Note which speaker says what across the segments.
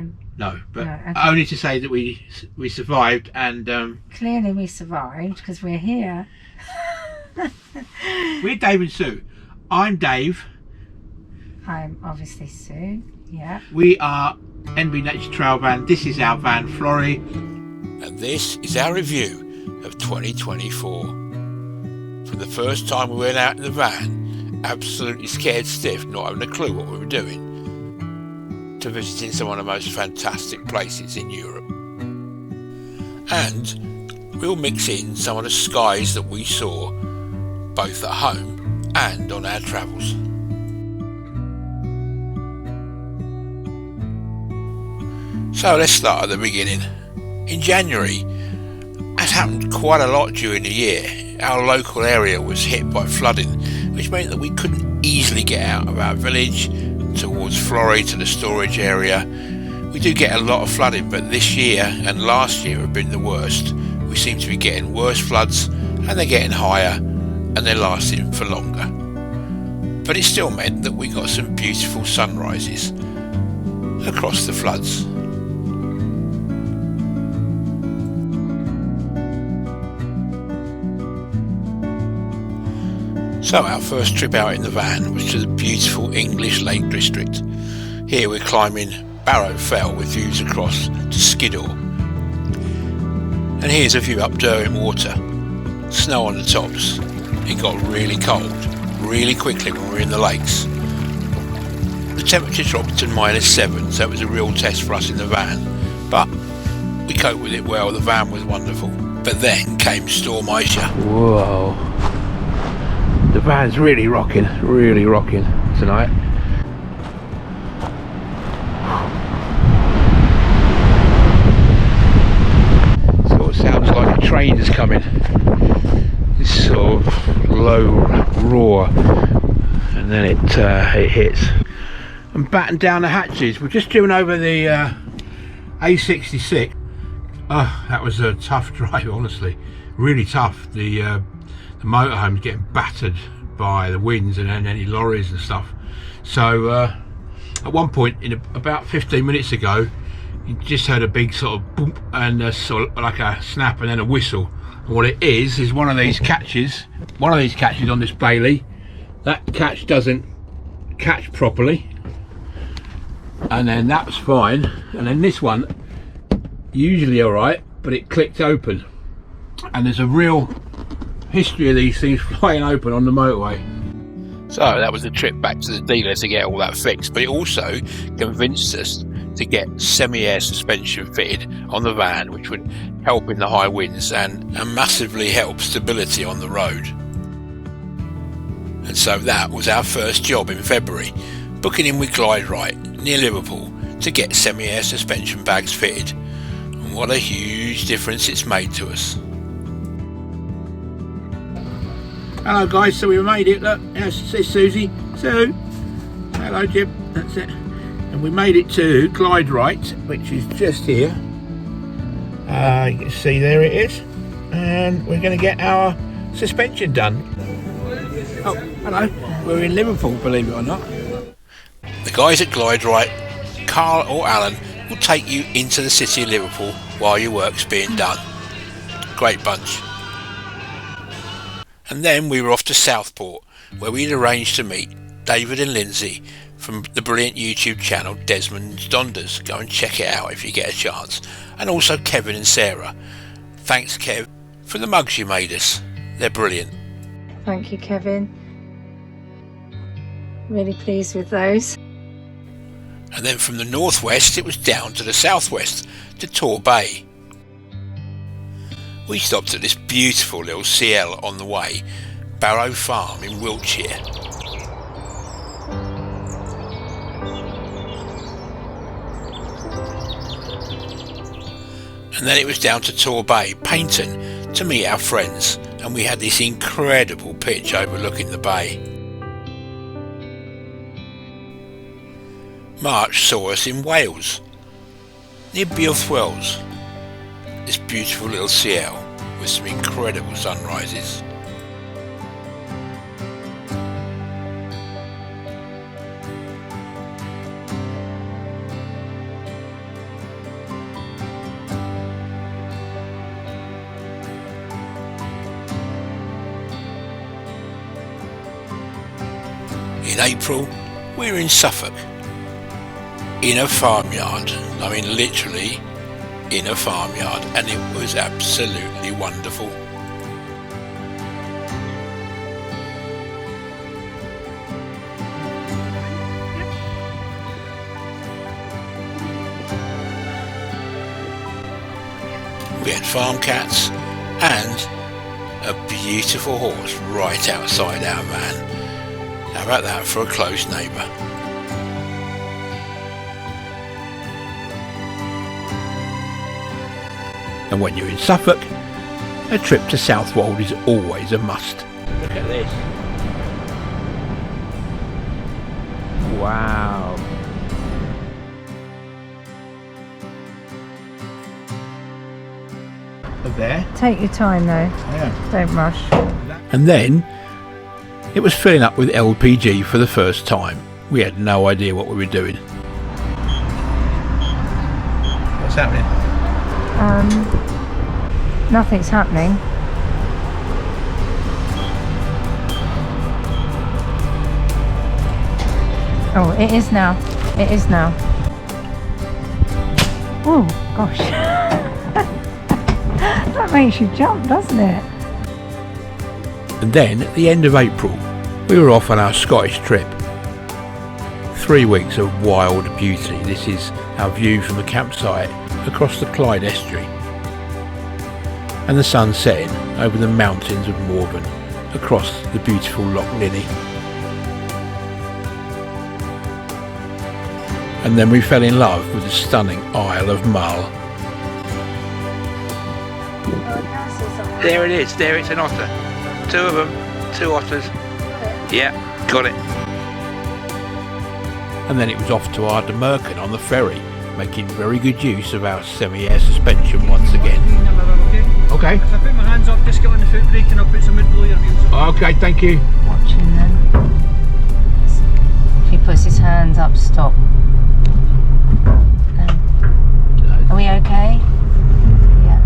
Speaker 1: time.
Speaker 2: No, but
Speaker 1: no, okay.
Speaker 2: Only to say that we survived, and
Speaker 1: clearly we survived because we're here.
Speaker 2: we're Dave and Sue. I'm Dave.
Speaker 1: I'm obviously Sue. Yeah.
Speaker 2: We are NB Nature Trail Van. This is our van, Florrie,
Speaker 3: and this is our review of 2024. For the first time we went out in the van, absolutely scared stiff, not having a clue what we were doing, to visiting some of the most fantastic places in Europe. And we'll mix in some of the skies that we saw, both at home and on our travels. So let's start at the beginning. In January, as happened quite a lot during the year, our local area was hit by flooding, which meant that we couldn't easily get out of our village towards Florrie to the storage area. We do get a lot of flooding, but this year and last year have been the worst. We seem to be getting worse floods, and they're getting higher, and they're lasting for longer. But it still meant that we got some beautiful sunrises across the floods. So our first trip out in the van was to the beautiful English Lake District. Here we're climbing Barrow Fell with views across to Skiddaw. And here's a view up Derwent Water. Snow on the tops. It got really cold, really quickly when we were in the lakes. The temperature dropped to -7, so it was a real test for us in the van. But we coped with it well, the van was wonderful. But then came Storm Aisha.
Speaker 2: Whoa. The van's really rocking tonight. Sort of sounds like a train is coming. This sort of low roar, and then it hits. I'm batting down the hatches. We're just driven over the A66. Oh, that was a tough drive, honestly. Really tough. The motorhome's getting battered by the winds and then any lorries and stuff. So at one point, about 15 minutes ago, you just heard a big sort of boom and a sort of like a snap and then a whistle. And what it is one of these catches on this Bailey. That catch doesn't catch properly, and then that's fine. And then this one, usually all right, but it clicked open, and there's a real history of these things flying open on the motorway.
Speaker 3: So that was a trip back to the dealer to get all that fixed, but it also convinced us to get semi-air suspension fitted on the van, which would help in the high winds and massively help stability on the road. And so that was our first job in February, booking in with Glide Right near Liverpool to get semi-air suspension bags fitted. And what a huge difference it's made to us.
Speaker 2: Hello guys, so we made it. Look, there's Susie. Sue. Hello Jim, that's it. And we made it to Glide Right, which is just here. You can see there it is. And we're going to get our suspension done. Oh, hello. We're in Liverpool, believe it or not.
Speaker 3: The guys at Glide Right, Carl or Alan, will take you into the city of Liverpool while your work's being done. Great bunch. And then we were off to Southport, where we'd arranged to meet David and Lindsay from the brilliant YouTube channel Desmond's Donders. Go and check it out if you get a chance. And also Kevin and Sarah. Thanks Kev for the mugs you made us. They're brilliant.
Speaker 1: Thank you, Kevin. Really pleased with those.
Speaker 3: And then from the northwest it was down to the southwest to Tor Bay. We stopped at this beautiful little CL on the way, Barrow Farm in Wiltshire. And then it was down to Tor Bay, Paynton, to meet our friends, and we had this incredible pitch overlooking the bay. March saw us in Wales, near Beorthwells, this beautiful little CL with some incredible sunrises. in April, we were in Suffolk, in a farmyard. I mean, literally in a farmyard, and it was absolutely wonderful. We had farm cats and a beautiful horse right outside our van. How about that for a close neighbour?
Speaker 2: And when you're in Suffolk, a trip to Southwold is always a must. Look at this. Wow. There.
Speaker 1: Take your time though.
Speaker 2: Yeah.
Speaker 1: Don't rush.
Speaker 2: And then it was filling up with LPG for the first time. We had no idea what we were doing. What's happening?
Speaker 1: Nothing's happening. Oh, it is now. It is now. Oh gosh. That makes you jump, doesn't it?
Speaker 2: And then at the end of April, we were off on our Scottish trip. 3 weeks of wild beauty. This is our view from the campsite across the Clyde estuary. And the sun setting over the mountains of Morven, across the beautiful Loch Linney. And then we fell in love with the stunning Isle of Mull. There it is, there it's an otter. 2 of them, 2 otters. Yeah, got it. And then it was off to Ardnamurchan on the ferry, making very good use of our semi-air suspension once again. Okay.
Speaker 4: If I put my hands up, just get on the foot brake and I'll put some mid below your wheels on.
Speaker 2: Okay, thank you.
Speaker 1: Watching them. If he puts his hands up, stop. Are we okay? Yeah.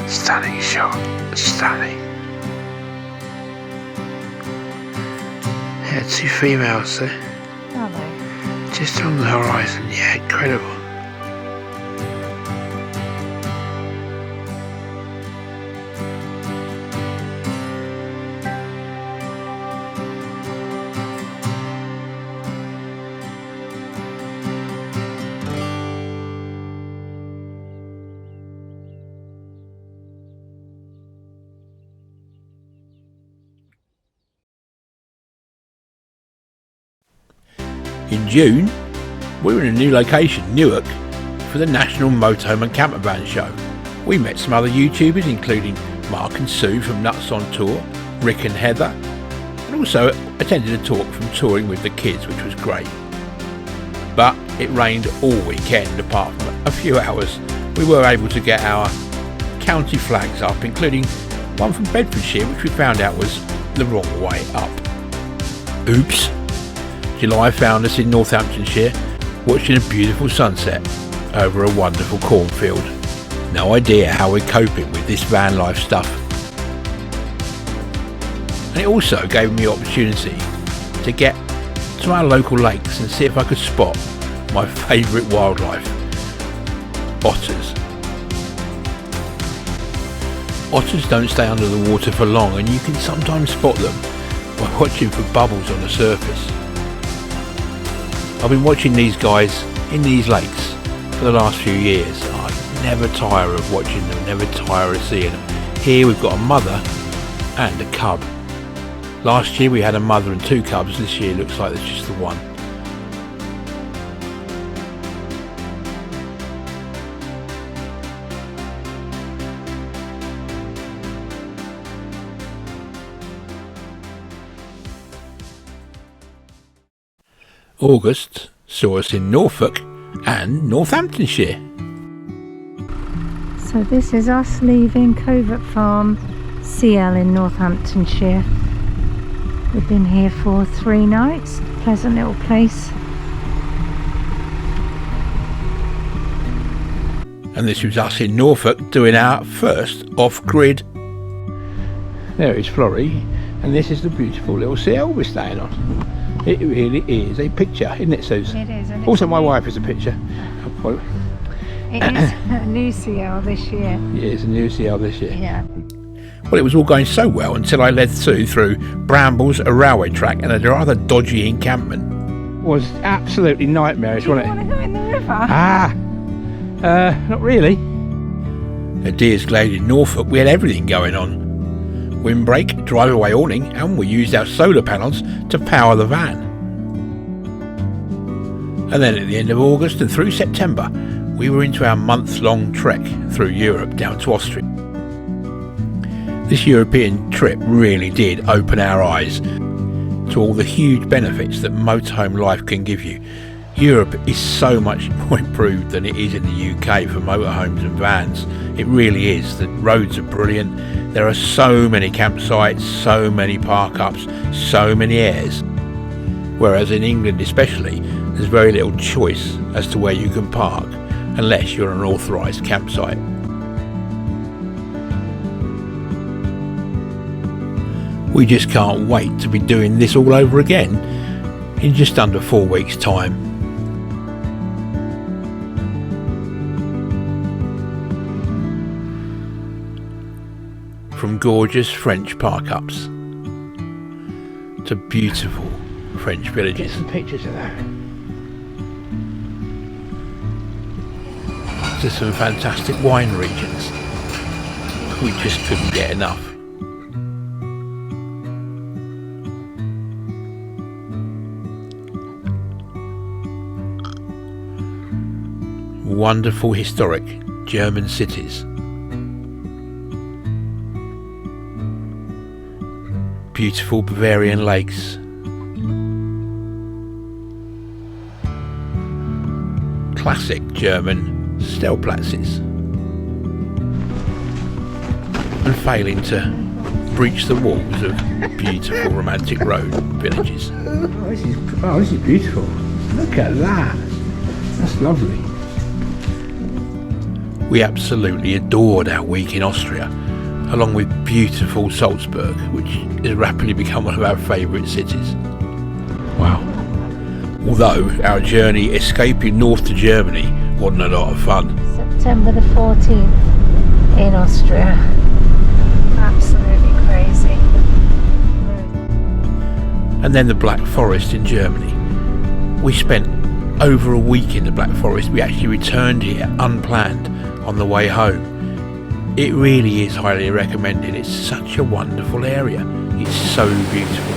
Speaker 2: Stunning shot, stunning. Yeah, 2 females there,
Speaker 1: Are they?
Speaker 2: just on the horizon. Yeah, incredible. In June, we were in a new location, Newark, for the National Motorhome and Camper Van Show. We met some other YouTubers, including Mark and Sue from Nuts on Tour, Rick and Heather, and also attended a talk from Touring with the Kids, which was great. But it rained all weekend, apart from a few hours. We were able to get our county flags up, including one from Bedfordshire, which we found out was the wrong way up. Oops. July found us in Northamptonshire, watching a beautiful sunset over a wonderful cornfield. No idea how we're coping with this van life stuff. And it also gave me the opportunity to get to our local lakes and see if I could spot my favourite wildlife, otters. Otters don't stay under the water for long, and you can sometimes spot them by watching for bubbles on the surface. I've been watching these guys in these lakes for the last few years. I've never tire of watching them, never tire of seeing them. Here we've got a mother and a cub. Last year we had a mother and 2 cubs, this year looks like there's just the one. August saw us in Norfolk and Northamptonshire.
Speaker 1: So this is us leaving Covert Farm, CL in Northamptonshire. We've been here for 3 nights, pleasant little place.
Speaker 2: And this was us in Norfolk doing our first off-grid. There is Florrie, and this is the beautiful little CL we're staying on. It really is a picture, isn't it, Suze?
Speaker 1: It is. And
Speaker 2: Also my wife is a picture.
Speaker 1: It is a new CL this year.
Speaker 2: Yeah, it's a new CL this year.
Speaker 1: Yeah.
Speaker 2: Well, it was all going so well until I led Sue through brambles, a railway track and a rather dodgy encampment. It was absolutely nightmarish, wasn't it?
Speaker 1: Do you want to go in the river?
Speaker 2: Not really. At Deers Glade in Norfolk we had everything going on. Windbreak, drive-away awning, and we used our solar panels to power the van. And then at the end of August and through September we were into our month-long trek through Europe down to Austria. This European trip really did open our eyes to all the huge benefits that motorhome life can give you. Europe is so much more improved than it is in the UK for motorhomes and vans. It really is. The roads are brilliant. There are so many campsites, so many park-ups, so many airs. Whereas in England especially, there's very little choice as to where you can park, unless you're an authorised campsite. We just can't wait to be doing this all over again in just under 4 weeks' time. From gorgeous French park-ups to beautiful French villages. Get some pictures of that. To some fantastic wine regions. We just couldn't get enough. Wonderful historic German cities. Beautiful Bavarian lakes. Classic German Stellplatzes. And failing to breach the walls of beautiful romantic road villages. Oh, this is beautiful. Look at that. That's lovely. We absolutely adored our week in Austria, along with beautiful Salzburg, which has rapidly become one of our favourite cities. Wow. Although our journey escaping north to Germany wasn't a lot of fun.
Speaker 1: September the 14th in Austria. Absolutely crazy.
Speaker 2: And then the Black Forest in Germany. We spent over a week in the Black Forest. We actually returned here unplanned on the way home. It really is highly recommended. It's such a wonderful area. It's so beautiful.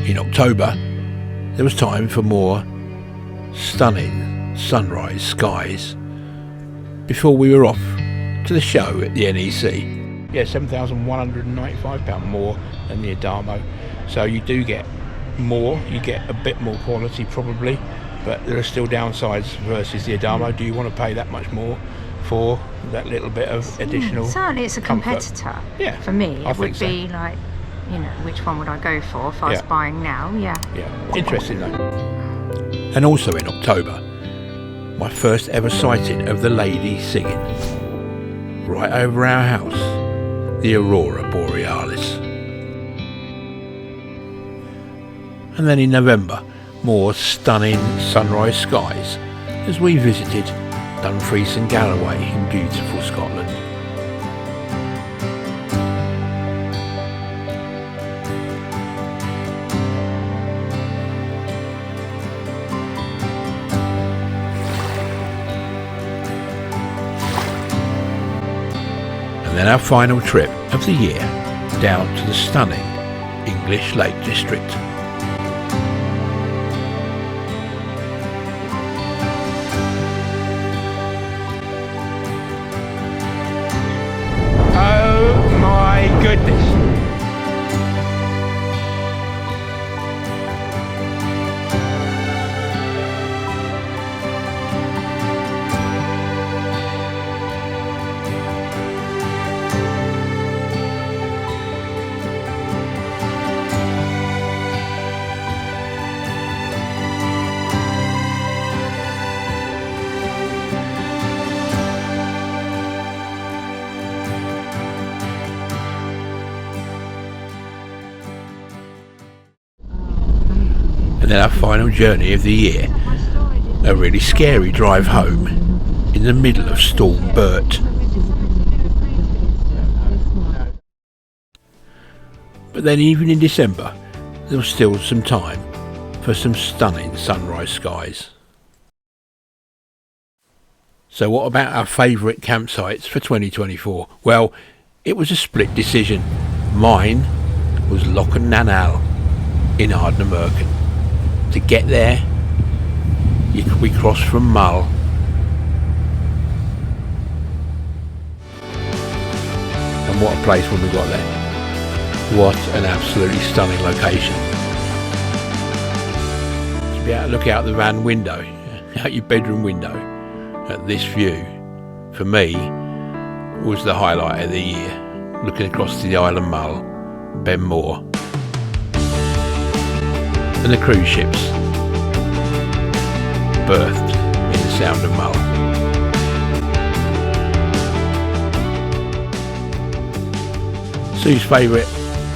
Speaker 2: In October, there was time for more stunning sunrise skies before we were off to the show at the NEC. Yeah, £7,195 more than the Adamo. So you do get more, you get a bit more quality probably, but there are still downsides versus the Adamo. Do you want to pay that much more for that little bit of additional
Speaker 1: certainly it's a
Speaker 2: comfort?
Speaker 1: competitor.
Speaker 2: Yeah,
Speaker 1: for me
Speaker 2: I
Speaker 1: it would
Speaker 2: think so.
Speaker 1: be like, you know, which one would I go for if I was buying now? Yeah.
Speaker 2: Interesting though. And also in October, my first ever sighting of the lady singing right over our house, the Aurora Borealis. And then in November, more stunning sunrise skies as we visited Dumfries and Galloway in beautiful Scotland. And then our final trip of the year down to the stunning English Lake District. Oh my goodness! And then our final journey of the year, a really scary drive home in the middle of Storm Bert. But then even in December there was still some time for some stunning sunrise skies. So what about our favourite campsites for 2024? Well, it was a split decision. Mine was Loch and Nanal in Ardnamurchan. To get there, we cross from Mull, and what a place when we got there. What an absolutely stunning location. To be able to look out the van window, out your bedroom window, at this view, for me, was the highlight of the year. Looking across to the Isle of Mull, Ben Moore, and the cruise ships berthed in the Sound of Mull. Sue's favourite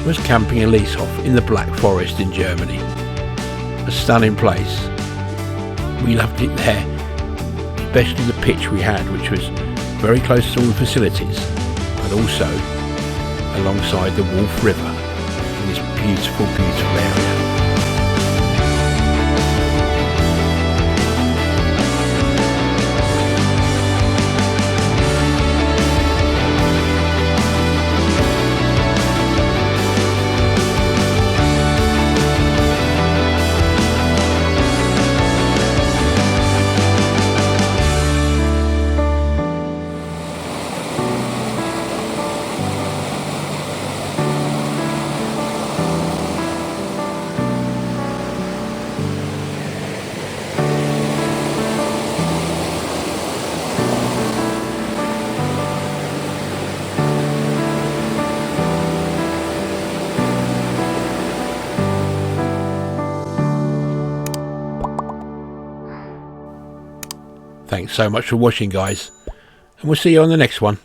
Speaker 2: was camping in Lieshof in the Black Forest in Germany. A stunning place. We loved it there, especially the pitch we had, which was very close to all the facilities, but also alongside the Wolf River in this beautiful, beautiful area. Thanks so much for watching, guys, and we'll see you on the next one.